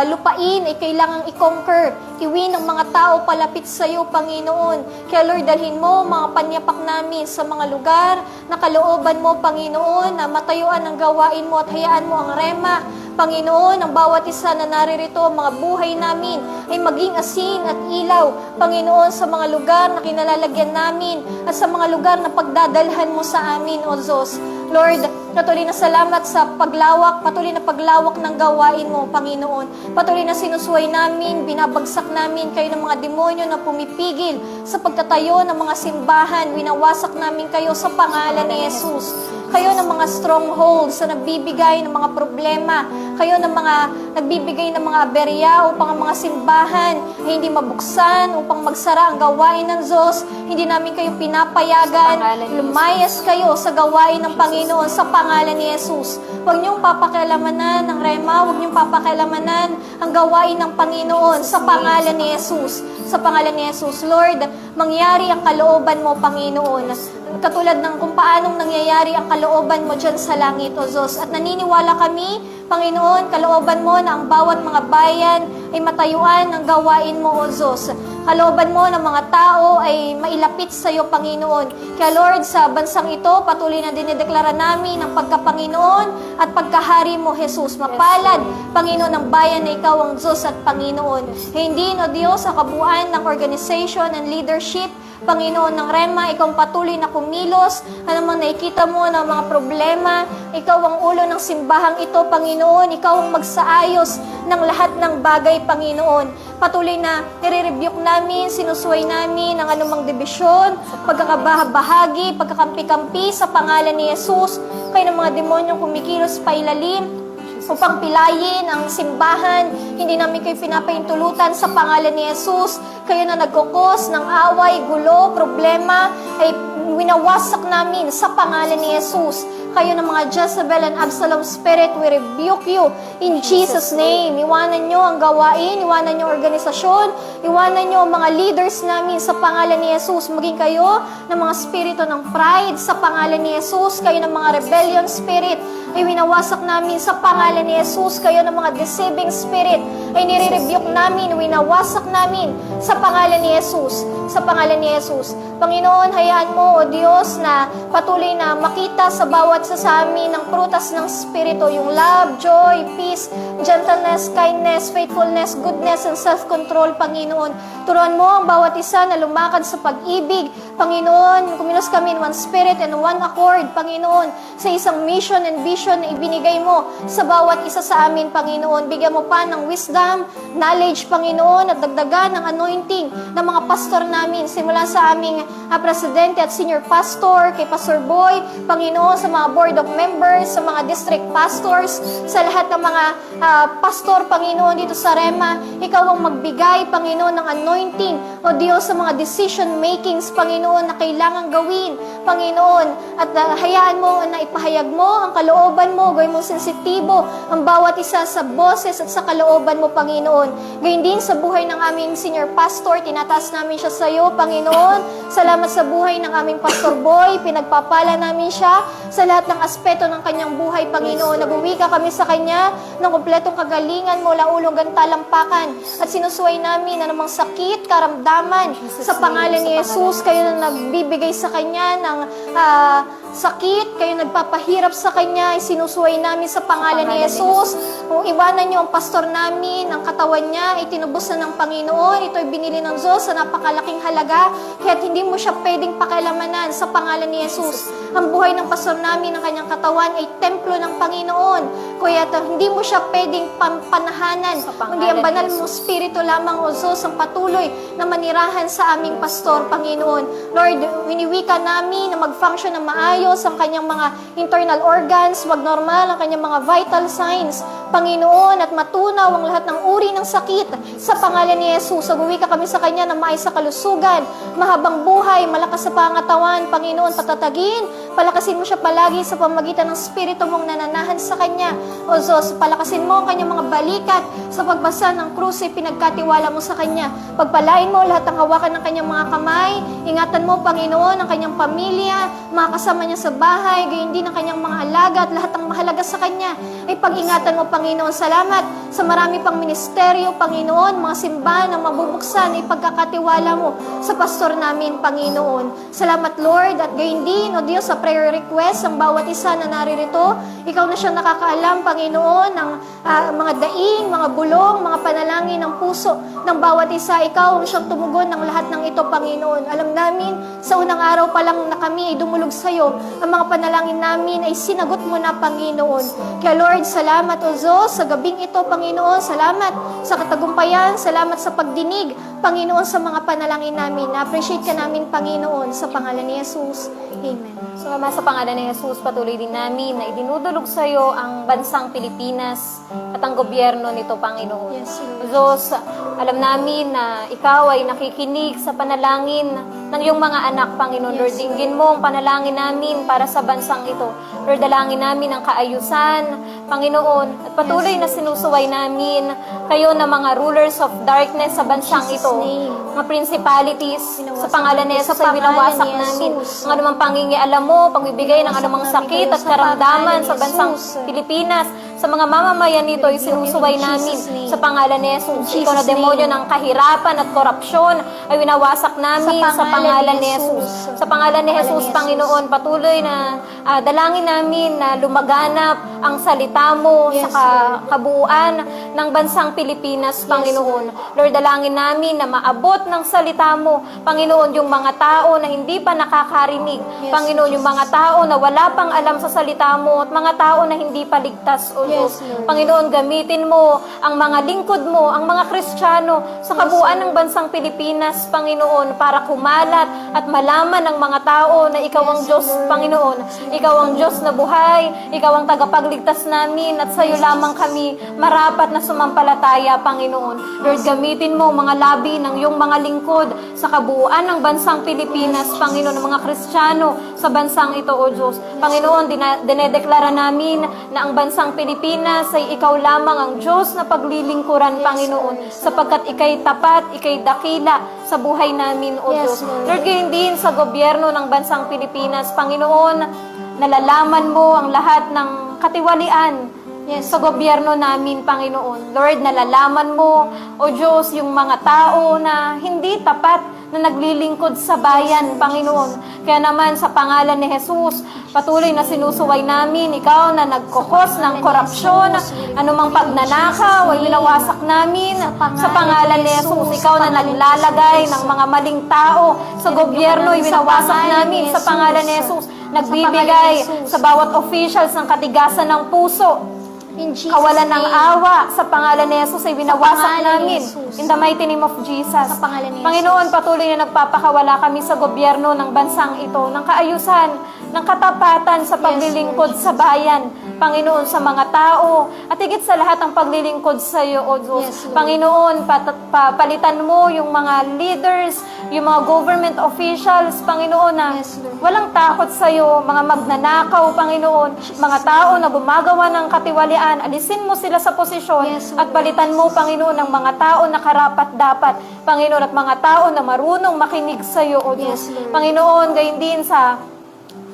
lupain ay kailangang i-conquer. Iwin ng mga tao palapit sa iyo, Panginoon. Kaya Lord, dalhin mo mga panyapak namin sa mga lugar na kalooban mo, Panginoon, na matayuan ang gawain mo at hayaan mo ang rema. Panginoon, ang bawat isa na naririto, mga buhay namin ay maging asin at ilaw. Panginoon, sa mga lugar na kinalalagyan namin at sa mga lugar na pagdadalhan mo sa amin, O Diyos. Lord, patuloy na salamat sa paglawak, patuloy na paglawak ng gawain mo, Panginoon. Patuloy na sinusuway namin, binabagsak namin kayo ng mga demonyo na pumipigil sa pagtatayo ng mga simbahan. Winawasak namin kayo sa pangalan ni Jesus. Kayo ng mga strongholds na nagbibigay ng mga problema. Kayo ng mga nagbibigay ng mga aberya upang ang mga simbahan ay hindi mabuksan, upang magsara ang gawain ng Diyos. Hindi namin kayo pinapayagan. Lumayas kayo sa gawain ng Panginoon sa pangalan ni Jesus. Huwag niyong papakialamanan ng rema, huwag niyong papakialamanan ang gawain ng Panginoon sa pangalan ni Jesus. Sa pangalan ni Jesus, Lord, mangyari ang kalooban mo, Panginoon. Katulad ng kung paanong nangyayari ang kalooban mo dyan sa langit, O Diyos. At naniniwala kami, Panginoon, kalooban mo na ang bawat mga bayan ay matayuan ng gawain mo, O Diyos. Kalooban mo ng mga tao ay mailapit sa iyo, Panginoon. Kaya Lord, sa bansang ito, patuloy na dinideklara namin ang pagka-Panginoon at pagkahari mo, Jesus. Mapalad, Panginoon, ng bayan na ikaw ang Diyos at Panginoon. Hindi, O Diyos, sa kabuuan ng organization and leadership, Panginoon ng Rema, ikaw ang patuloy na kumilos, anumang nakikita mo ng mga problema, ikaw ang ulo ng simbahang ito, Panginoon, ikaw ang magsaayos ng lahat ng bagay, Panginoon. Patuloy na nire-rebuke namin, sinusuway namin ang anumang dibisyon, pagkakabahagi, pagkakampi-kampi sa pangalan ni Jesus, kayo ng mga demonyong kumikilos pa ilalim, upang pilayin ang simbahan. Hindi namin kayo pinapahintulutan sa pangalan ni Jesus. Kayo na nagkukos ng away, gulo, problema, ay winawasak namin sa pangalan ni Jesus. Kayo ng mga Jezebel and Absalom spirit, we rebuke you in Jesus' name. Iwanan nyo ang gawain, iwanan nyo ang organisasyon, iwanan nyo ang mga leaders namin sa pangalan ni Jesus. Maging kayo ng mga spirito ng pride sa pangalan ni Jesus. Kayo ng mga rebellion spirit, ay winawasak namin sa pangalan ni Jesus. Kayo ng mga deceiving spirit, ay nire-rebuke namin, winawasak namin sa pangalan ni Jesus. Sa pangalan ni Jesus. Panginoon, hayaan mo, O Diyos, na patuloy na makita sa bawat sa amin ng prutas ng Espiritu, yung love, joy, peace, gentleness, kindness, faithfulness, goodness, and self-control, Panginoon. Turuan mo ang bawat isa na lumakad sa pag-ibig, Panginoon. Kumilos kami in one spirit and one accord, Panginoon, sa isang mission and vision na ibinigay mo sa bawat isa sa amin, Panginoon. Bigyan mo pa ng wisdom, knowledge, Panginoon, at dagdagan ng anointing ng mga pastor namin, simula sa aming presidente at senior pastor, kay Pastor Boy, Panginoon, sa mga board of members, sa mga district pastors, sa lahat ng mga pastor, Panginoon, dito sa Rema. Ikaw ang magbigay, Panginoon, ng anointing, O Diyos, sa mga decision makings, Panginoon, na kailangan gawin, Panginoon, at hayaan mo na ipahayag mo ang kalooban mo, gawin mo sensitibo ang bawat isa sa boses at sa kalooban mo, Panginoon. Gayun din sa buhay ng aming senior pastor, tinataas namin siya sa iyo, Panginoon. Salamat sa buhay ng aming Pastor Boy, pinagpapala namin siya sa lahat ng aspeto ng kanyang buhay, Panginoon. Nabuwi ka kami sa kanya ng kumpletong kagalingan mula ulo hanggang talampakan. At sinusuway namin na namang sakit, karamdaman, sa pangalan ni Jesus. Kayo na nagbibigay sa kanya ng sakit, kayo nagpapahirap sa kanya, sinusuway namin sa pangalan ni Jesus. Kung iwanan niyo ang pastor namin, ang katawan niya, itinubos na ng Panginoon. Ito'y binili ng Diyos sa napakalaking halaga, kaya't hindi mo siya pwedeng pakialamanan sa pangalan ni Jesus. Ang buhay ng pastor namin, ang kanyang katawan, ay templo ng Panginoon. Kaya't hindi mo siya pwedeng panahanan, kundi ang banal mong spirito lamang, O Diyos, ang patuloy na manirahan sa aming pastor, Panginoon. Lord, winiwika namin na mag-function ng maayos ang kanyang mga internal organs, mag-normal ang kanyang mga vital signs, Panginoon, at matunaw ang lahat ng uri ng sakit sa pangalan ni Jesus. Saguwi ka kami sa kanya na maayos sa kalusugan, mahabang buhay, malakas sa pangatawan, Panginoon, patatagin, Palakasin mo siya palagi sa pamagitan ng Espiritu mong nananahan sa kanya. O Diyos, palakasin mo ang kanyang mga balikat sa pagbasa ng krus pinagkatiwala mo sa kanya. Pagpalain mo lahat ng hawakan ng kanyang mga kamay. Ingatan mo, Panginoon, ang kanyang pamilya, mga kasama niya sa bahay, gayon din ang kanyang mga alaga at lahat ng mahalaga sa kanya. Ay pag-ingatan mo, Panginoon. Salamat sa marami pang ministeryo, Panginoon, mga simbahan na mabubuksan, ay pagkakatiwala mo sa pastor namin, Panginoon. Salamat, Lord, at gayon din, O Diyos, sa prayer request ng bawat isa na naririto. Ikaw na siya nakakaalam, Panginoon, ng mga daing, mga bulong, mga panalangin ng puso ng bawat isa. Ikaw ang siyang tumugon ng lahat ng ito, Panginoon. Alam namin, sa unang araw pa lang na kami ay dumulog sa iyo, ang mga panalangin namin ay sinagot mo na, Panginoon. Kaya Lord, salamat, O Diyos, sa gabing ito, Panginoon. Salamat sa katagumpayan, salamat sa pagdinig, Panginoon, sa mga panalangin namin. Na-appreciate ka namin, Panginoon, sa pangalan ni Jesus. Amen. So, Ama, sa pangalan ni Jesus, patuloy din namin na idinudulog sa iyo ang bansang Pilipinas at ang gobyerno nito, Panginoon. Yes, Lord. Diyos, alam namin na ikaw ay nakikinig sa panalangin ng iyong mga anak, Panginoon. Yes, Lord, dinggin mo ang panalangin namin para sa bansang ito. Lord, dalangin namin ang kaayusan, Panginoon, at patuloy na sinusuway namin kayo na mga rulers of darkness sa bansang Jesus' ito. name. Mga principalities, Winawasak sa pangalan ni namin Jesus sa ay pangalan winawasak ni namin. Jesus. Ang anumang pangingialam mo, pagbibigay ng Winawasak anumang namin sakit kayo at sa karamdaman pangalan sa ni bansang Jesus. Pilipinas, sa mga mamamayan nito ay sinusuway In namin Jesus' name. sa pangalan ni Jesus. In Ikaw na Jesus' demonyo name. ng kahirapan at korupsyon ay winawasak namin sa pangalan ni Jesus. Sa pangalan ni Jesus, Panginoon, patuloy na dalangin namin na lumaganap ang salita mo Yes, sa kabuuan ng bansang Pilipinas, Panginoon. Lord, dalangin namin na maabot ng salita mo, Panginoon, yung mga tao na hindi pa nakakarinig. Yes, Panginoon, yung mga tao na wala pang alam sa salita mo at mga tao na hindi pa ligtas, O Diyos. Yes, Lord. Panginoon, gamitin mo ang mga lingkod mo, ang mga Kristiyano sa kabuuan ng bansang Pilipinas, Panginoon, para kumalat at malaman ng mga tao na Ikaw ang Diyos, Panginoon. Ikaw ang Diyos na buhay, Ikaw ang tagapagligtas namin at sa iyo lamang kami marapat na sumampalataya, Panginoon. Lord, gamitin mo mga labi ng iyong mga lingkod sa kabuuan ng bansang Pilipinas, Panginoon, ng mga Kristiyano sa bansang ito, O Diyos. Panginoon, dinedeklara namin na ang bansang Pilipinas ay Ikaw lamang ang Diyos na paglilingkuran, Panginoon, sapagkat Ika'y tapat, Ika'y dakila sa buhay namin, O Yes, Diyos. Lord. Lord, gayon din sa gobyerno ng bansang Pilipinas, Panginoon, nalalaman mo ang lahat ng katiwalian sa gobyerno namin, Panginoon. Lord, nalalaman mo, O Diyos, yung mga tao na hindi tapat na naglilingkod sa bayan, Panginoon. Kaya naman, sa pangalan ni Jesus, patuloy na sinusuway namin, Ikaw na nagkukos ng korupsyon, anumang pagnanakaw, ay winawasak namin sa pangalan ni Jesus. Ikaw na naglalagay ng mga maling tao sa gobyerno, ay winawasak namin sa pangalan ni Jesus. Nagbibigay sa bawat officials ng katigasan ng puso, In Jesus' kawalan ng name. awa sa pangalan ni Jesus ay winawasak pangalan ni namin. Jesus. In the mighty name of Jesus. Sa pangalan ni Panginoon, patuloy na nagpapakawala kami sa gobyerno ng bansang ito, ng kaayusan, ng katapatan sa paglilingkod sa bayan. Panginoon, sa mga tao, at higit sa lahat ang paglilingkod sa iyo, O Diyos. Yes, Lord. Panginoon, palitan mo yung mga leaders, yung mga government officials, Panginoon, na Yes, Lord. walang takot sa iyo, mga magnanakaw, Panginoon, mga tao na gumagawa ng katiwalian, alisin mo sila sa posisyon Yes, Lord. at palitan mo, Panginoon, ng mga tao na karapat-dapat, Panginoon, at mga tao na marunong makinig sa iyo, O Diyos. Yes, Lord. Panginoon, gayon din sa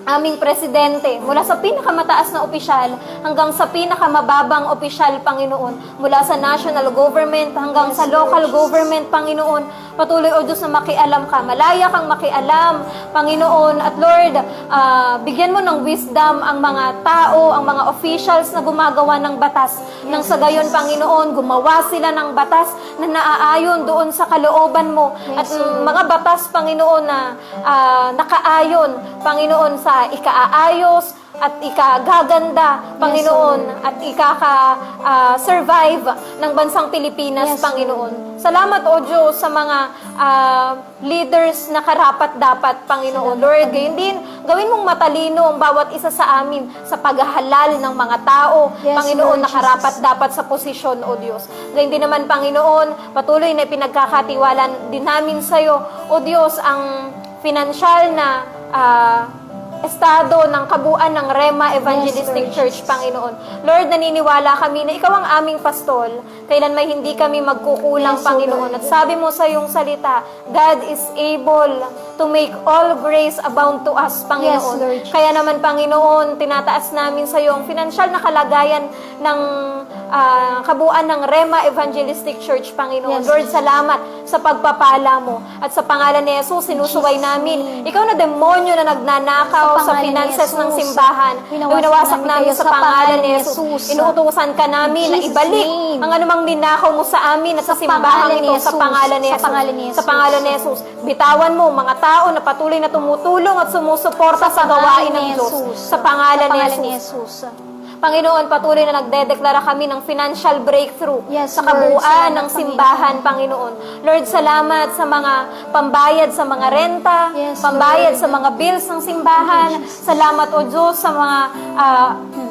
aming presidente, mula sa pinakamataas na opisyal hanggang sa pinakamababang opisyal, Panginoon, mula sa national government hanggang sa local government, Panginoon, patuloy, O Diyos, na makialam ka, malaya kang makialam, Panginoon, at Lord, bigyan mo ng wisdom ang mga tao, ang mga officials na gumagawa ng batas, nang sa gayon, Panginoon, gumawa sila ng batas na naaayon doon sa kalooban mo, at mga batas, Panginoon, na nakaayon, Panginoon, sa ikaayos at ikagaganda, Panginoon, at ikaka-survive ng bansang Pilipinas, Yes, Panginoon. Salamat, O Diyos, sa mga leaders na karapat-dapat, Panginoon. Lord, gayon din, gawin mong matalino ang bawat isa sa amin sa paghahalal ng mga tao, Yes, Panginoon, Lord na karapat-dapat sa posisyon, O Diyos. Gayon din naman, Panginoon, patuloy na pinagkakatiwalaan din namin sa iyo, O Diyos, ang financial na estado ng kabuuan ng Rema Evangelistic Yes, Lord Church, Panginoon. Lord, naniniwala kami na Ikaw ang aming pastol. Kailan may hindi kami magkukulang, Yes, Panginoon. Lord. At sabi mo sa iyong salita, God is able to make all grace abound to us, Panginoon. Yes, Lord. Kaya naman, Panginoon, tinataas namin sa iyo ang financial na kalagayan ng kabuuan ng Rema Evangelistic Church, Panginoon. Yes, Lord, salamat sa pagpapala mo. At sa pangalan ni Jesus, sinusuway namin. Ikaw na demonyo na nagnanakaw sa pangalan ni finances ng Jesus. simbahan. Winawasak Namin namin sa kayo sa pangalan ni pangalan ni Jesus. Jesus. Inuutusan ka namin na Jesus' ibalik name. ang anumang ninakaw mo sa amin at sa simbahan pangalan ni ito sa Jesus. pangalan ni Sa Jesus. pangalan ni Sa Jesus. pangalan ni Jesus. Bitawan mo mga tao na patuloy na tumutulong at sumusuporta sa gawain ng Diyos. Sa pangalan ni Jesus. Panginoon, patuloy na nagdedeklara kami ng financial breakthrough Yes, sa Lord. kabuuan Salamat, ng simbahan, Panginoon. Lord, salamat sa mga pambayad sa mga renta, Yes, pambayad Lord. sa mga bills ng simbahan. Salamat, O Diyos, sa mga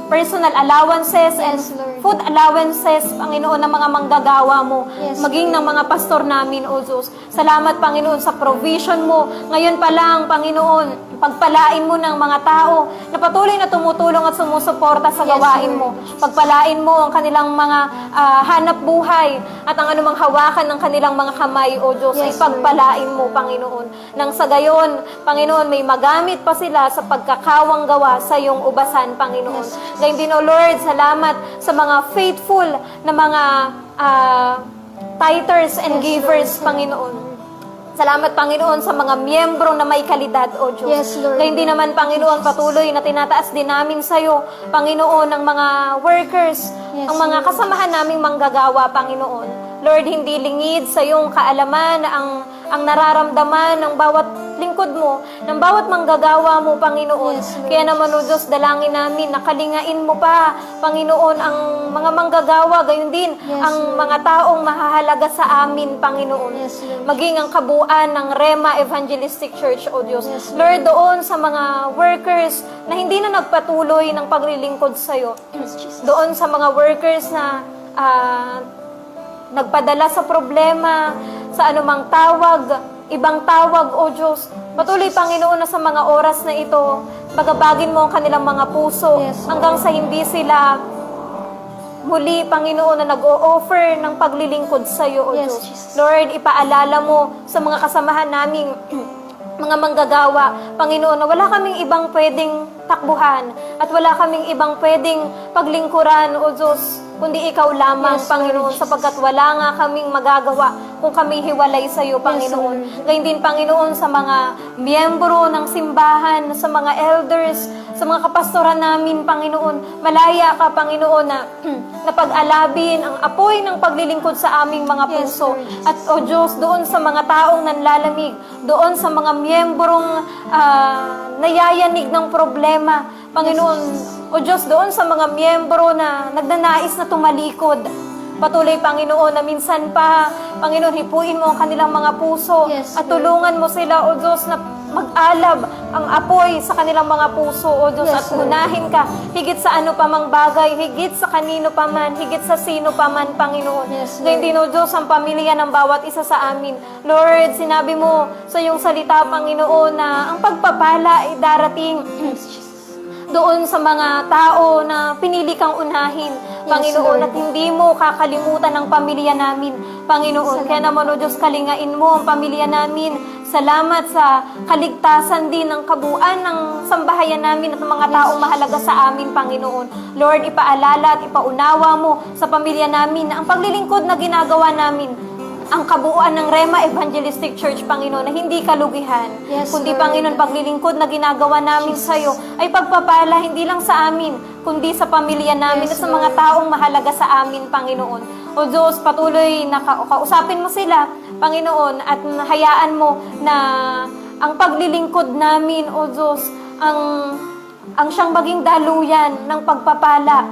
personal allowances and Yes, Lord. food allowances, Panginoon, ng mga manggagawa mo, Yes, maging ng mga pastor namin, O Diyos. Salamat, Panginoon, sa provision mo. Ngayon pa lang, Panginoon, pagpalain mo ng mga tao na patuloy na tumutulong at sumusuporta sa Yes, gawain Lord. mo. Pagpalain mo ang kanilang mga hanap buhay at ang anumang hawakan ng kanilang mga kamay, O Diyos, ay Yes, pagpalain mo, Panginoon. Nang sa gayon, Panginoon, may magamit pa sila sa pagkakawang gawa sa iyong ubasan, Panginoon. Yes, Gayun din, O Lord, salamat sa mga faithful na mga tithers and Yes, givers, Lord. Panginoon. Salamat, Panginoon, sa mga miyembro na may kalidad, O Diyos. Yes, Lord. Gayun din naman, Panginoon, patuloy na tinataas din namin sa iyo, Panginoon, ng mga workers, Yes, ang mga Lord. kasamahan naming manggagawa, Panginoon. Lord, hindi lingid sa iyong kaalaman ang nararamdaman ng bawat lingkod mo, ng bawat manggagawa mo, Panginoon. Yes, Lord. Kaya naman, O Diyos, dalangin namin na kalingain mo pa, Panginoon, ang mga manggagawa, gayon din, Yes, ang Lord. mga taong mahahalaga sa amin, Panginoon. Yes, Lord. Maging ang kabuuan ng Rema Evangelistic Church, O Diyos. Yes, Lord, doon sa mga workers na hindi na nagpatuloy ng paglilingkod sa iyo. Yes, Jesus. Doon sa mga workers na nagpadala sa problema, sa anumang tawag, ibang tawag, O Diyos. Patuloy, Panginoon, na sa mga oras na ito, bagabagin mo ang kanilang mga puso Yes, hanggang sa hindi sila muli, Panginoon, na nag-o-offer ng paglilingkod sa iyo, O Yes, Diyos. Jesus. Lord, ipaalala mo sa mga kasamahan naming mga manggagawa, Panginoon, na wala kaming ibang pwedeng takbuhan at wala kaming ibang pwedeng paglingkuran, O Diyos, kundi Ikaw lamang, Yes, Lord Panginoon, Jesus. sapagkat wala nga kaming magagawa kung kami hiwalay sa iyo, Panginoon. Lord. Gayun din, Panginoon, sa mga miyembro ng simbahan, sa mga elders, sa mga kapastoran namin, Panginoon, malaya ka, Panginoon, na napag-alabin ang apoy ng paglilingkod sa aming mga Yes, puso. Lord Jesus. At, O Diyos, doon sa mga taong nanlalamig, doon sa mga miyembrong nayayanig ng problema, Panginoon, O Diyos, doon sa mga miyembro na nagnanais na tumalikod, patuloy, Panginoon, na minsan pa, Panginoon, hipuin mo ang kanilang mga puso Yes, at Lord. tulungan mo sila, O Diyos, na mag-alab ang apoy sa kanilang mga puso, O Diyos, Yes, at Lord. unahin ka, higit sa ano pa mang bagay, higit sa kanino pa man, higit sa sino pa man, Panginoon. Yes, Lord. Gayun din, O Diyos, ang pamilya ng bawat isa sa amin. Lord, sinabi mo sa iyong salita, Panginoon, na ang pagpapala ay darating Yes, Jesus. doon sa mga tao na pinili kang unahin, Panginoon, Lord. at hindi mo kakalimutan ang pamilya namin, Panginoon. Salamat. Kaya naman, O Diyos, kalingain mo ang pamilya namin. Salamat sa kaligtasan din ng kabuuan ng sambahayan namin at ng mga taong mahalaga sa amin, Panginoon. Lord, ipaalala at ipaunawa mo sa pamilya namin na ang paglilingkod na ginagawa namin, ang kabuuan ng Rema Evangelistic Church, Panginoon, na hindi kalugihan, Yes, kundi, Lord. Panginoon, paglilingkod na ginagawa namin sa iyo ay pagpapala hindi lang sa amin, kundi sa pamilya namin Yes, at sa mga Lord. taong mahalaga sa amin, Panginoon. O Diyos, patuloy na kausapin mo sila, Panginoon, at hayaan mo na ang paglilingkod namin, O Diyos, ang siyang maging daluyan ng pagpapala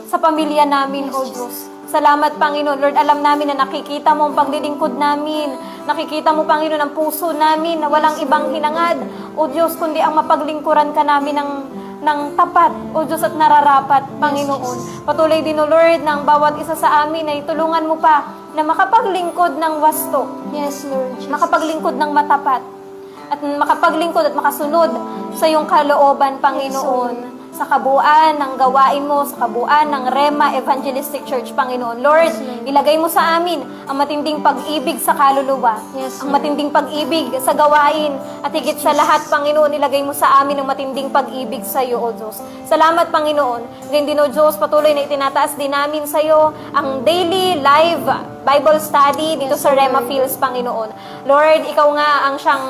sa pamilya namin, Yes, O Jesus. Diyos. Salamat, Panginoon. Lord, alam namin na nakikita mo ang paglilingkod namin. Nakikita mo, Panginoon, ang puso namin na walang ibang hinangad, O Diyos, kundi ang mapaglingkuran ka namin ng tapat, O Diyos, at nararapat, Panginoon. Patuloy din, O Lord, ng bawat isa sa amin ay tulungan mo pa na makapaglingkod ng wasto, Yes, Lord Jesus. makapaglingkod ng matapat. at makapaglingkod at makasunod sa iyong kalooban, Panginoon. Sa kabuuan ng gawain mo, sa kabuuan ng Rema Evangelistic Church, Panginoon. Lord, ilagay mo sa amin ang matinding pag-ibig sa kaluluwa, ang matinding pag-ibig sa gawain, at higit sa lahat, Panginoon, ilagay mo sa amin ang matinding pag-ibig sa iyo, O Diyos. Salamat, Panginoon. Ngayon din, O Diyos, patuloy na itinataas din namin sa iyo ang daily live Bible study dito sa Rema Fields, Panginoon. Lord, ikaw nga ang siyang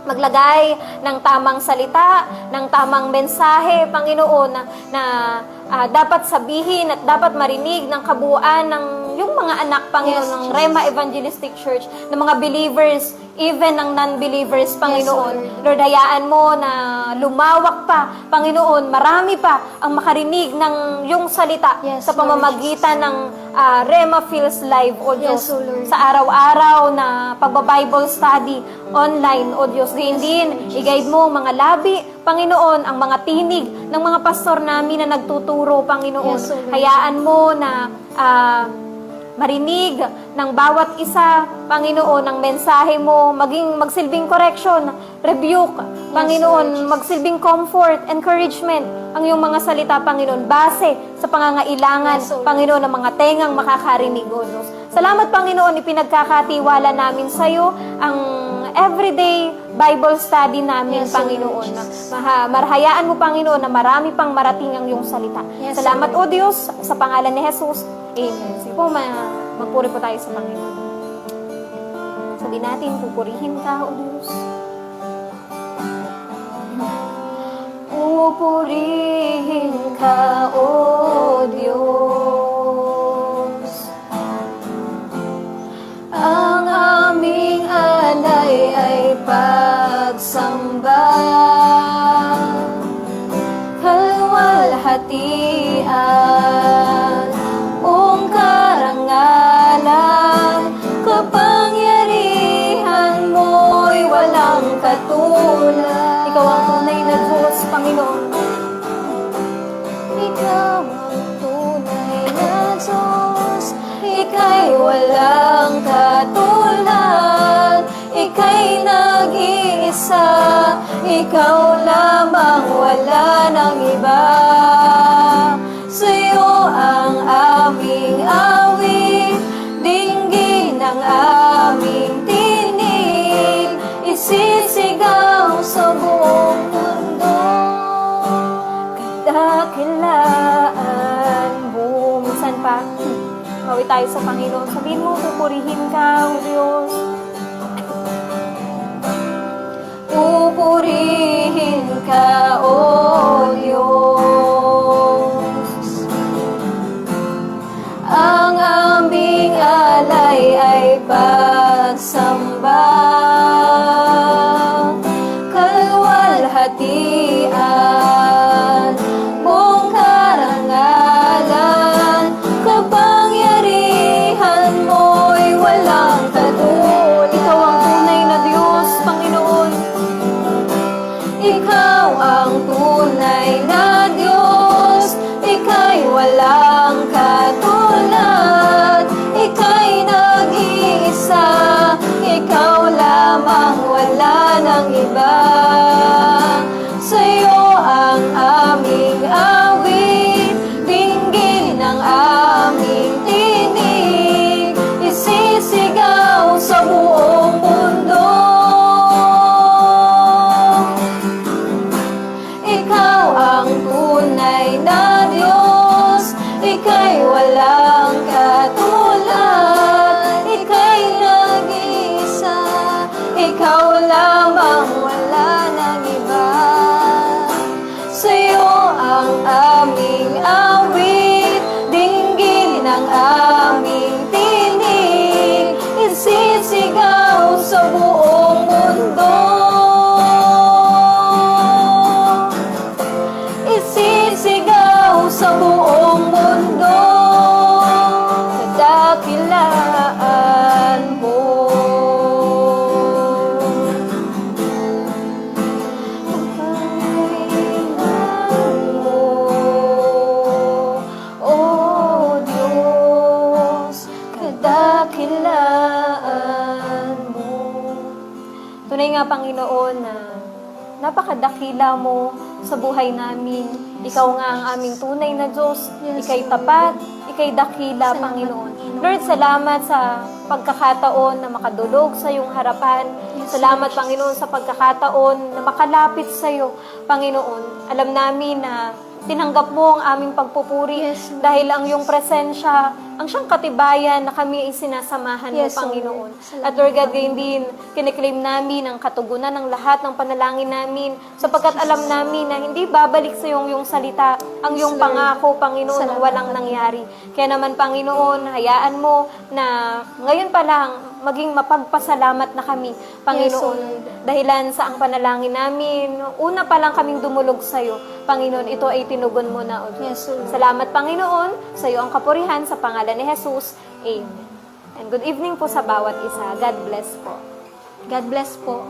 maglagay ng tamang salita, ng tamang mensahe, Panginoon, na dapat sabihin at dapat marinig ng kabuuan ng yung mga anak, Panginoon, ng Rema Evangelistic Church, ng mga believers, even ng non-believers, Panginoon. Lord, hayaan mo na lumawak pa, Panginoon, marami pa ang makarinig ng yung salita sa pamamagitan ng Rema Fields Live, O Diyos, sa araw-araw na pagba-Bible study online, O Diyos. Din, i-guide mo mga labi, Panginoon, ang mga tinig ng mga pastor namin na nagtuturo, Panginoon. Hayaan mo na marinig ng bawat isa, Panginoon, ang mensahe mo, magsilbing correction, rebuke, Panginoon, magsilbing comfort, encouragement, ang iyong mga salita, Panginoon, base sa pangangailangan, Panginoon, ng mga tengang makakarinig, O Diyos. Salamat, Panginoon, ipinagkakatiwala namin sa iyo ang everyday Bible study namin, Panginoon. Marahayaan mo, Panginoon, na marami pang marating ang iyong salita. Salamat, O Diyos, sa pangalan ni Jesus. Amen. Sige po, magpuri po tayo sa Panginoon. Sabi natin, pupurihin ka, O Diyos. Pupurihin ka, O Diyos. Ang aming alay ay pagsamba, kalwalhatian, mong karangalan, kapangyarihan mo'y walang katulad. Ikaw ang tunay na Diyos, Panginoon. Ikaw ang tunay na Diyos, ika'y walang katulad, ika'y nag-iisa, ikaw lamang, wala nang iba. Sa'yo ang aming awit, dinggin ang aming tinig, isisigaw sa buong mundo. Kadakilaan mo. Minsan pa, mawi tayo sa Panginoon. Sabihin mo, pupurihin ka, O Diyos. Pupurihin ka, O Diyos. Ang aming alay ay pagsamba, kalwalhatian, mong karangalan, kapangyarihan mo'y walang katulad. Ikaw ang tunay na Diyos, Panginoon. Ikaw ang tunay na Diyos, ika'y walang katulad, ika'y nag-iisa, ikaw lamang, wala nang iba. Sa'yo ang aming awit, dinggin ang aming tinig, isisigaw sa buong mundo. Ikaw ang tunay na Diyos, ika'y walang katulad, ika'y nag-iisa, ikaw lamang, wala nang iba. Sa'yo ang aming awit, dinggin ang aming tinig, isisigaw sa buong mundo. Isisigaw sa buong mundo, kadakilaan mo. Kapangyarihan mo, O Diyos, kadakilaan mo. Tunay nga nga, Panginoon, na napakadakila mo sa buhay namin. Ikaw nga ang aming tunay na Diyos. Ika'y tapat, ika'y dakila, Panginoon. Lord, salamat sa pagkakataon na makadulog sa iyong harapan. Salamat, Panginoon, sa pagkakataon na makalapit sa iyo, Panginoon. Alam namin na tinanggap mo ang aming pagpupuri dahil ang iyong presensya, ang siyang katibayan na kami ay sinasamahan mo, Panginoon. At Lord God, gayon din, kiniklaim namin ang katugunan ng lahat ng panalangin namin sapagkat alam namin na hindi babalik sa iyong salita, ang iyong pangako, Panginoon, na walang nangyari. Kaya naman, Panginoon, hayaan mo na ngayon pa lang, maging mapagpasalamat na kami, Panginoon. Dahilan sa ang panalangin namin, una pa lang kaming dumulog sa iyo, Panginoon, ito ay tinugon mo na, O Diyos. Salamat, Panginoon, sa iyo ang kapurihan, sa pangalan ni Jesus. Amen. And good evening po sa bawat isa. God bless po. God bless po.